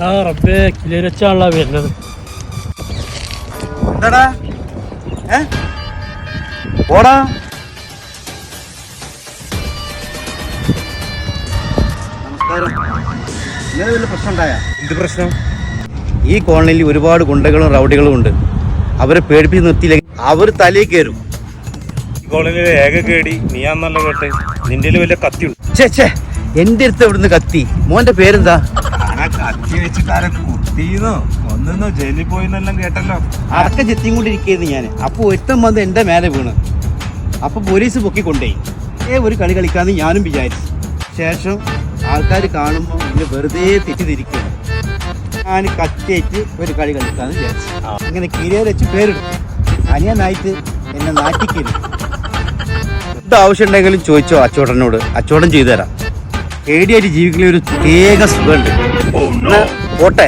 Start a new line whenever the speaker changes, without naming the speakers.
ആ റബ്ബേ കിളിരച്ചാണല്ലോ വരുന്നത്.
എന്താടാ ഓടാ. നമസ്കാരം. ഇന്നലെ വല്ല പ്രശ്നം ഉണ്ടായ?
എന്ത് പ്രശ്നം?
ഈ കോളനിയിൽ ഒരുപാട് ഗുണ്ടകളും റൗഡികളും ഉണ്ട്. അവരെ പേടിപ്പിച്ച് നിർത്തിയില്ലെങ്കിൽ അവർ തലയിൽ കയറും.
ഈ കോളനിയിലെ ഏക കേടി നീയാന്നല്ല കേട്ടെ. നിന്റെ വലിയ കത്തിയുണ്ട്.
ചേ എന്റെ അടുത്ത് എവിടുന്ന് കത്തി? മോന്റെ പേരെന്താ?
കത്തി വെച്ചിട്ടാരെ കുത്തിന്നോ ഒന്നോ ജയിലിൽ പോയിന്നെല്ലാം കേട്ടല്ലോ.
അടക്ക ചെത്തിയും കൊണ്ടിരിക്കുന്നു ഞാൻ. അപ്പൊ ഒരുത്തം വന്ന് എന്റെ മേലെ വീണ്. അപ്പൊ പോലീസ് പൊക്കിക്കൊണ്ടേ ഒരു കളി കളിക്കാന്ന് ഞാനും വിചാരിച്ചു. ശേഷം ആൾക്കാർ കാണുമ്പോൾ ഇങ്ങനെ വെറുതെ തെറ്റിദ്ധരിക്കും. ഞാൻ കത്തിയേറ്റ് ഒരു കളി കളിക്കാന്ന് വിചാരിച്ചു. ഇങ്ങനെ കീരിയാൽ വെച്ച് പേരിടും. അനിയനായിട്ട് എന്നെ നാട്ടിക്കരുത്. എന്ത് ആവശ്യം ഉണ്ടെങ്കിലും ചോദിച്ചോ അച്ചോട്ടനോട്. അച്ചോട്ടൻ ചെയ്തു തരാം. പേടിയായിട്ട് ജീവിക്കുന്ന ഒരു പ്രത്യേക സുഖമുണ്ട്. പോട്ടെ.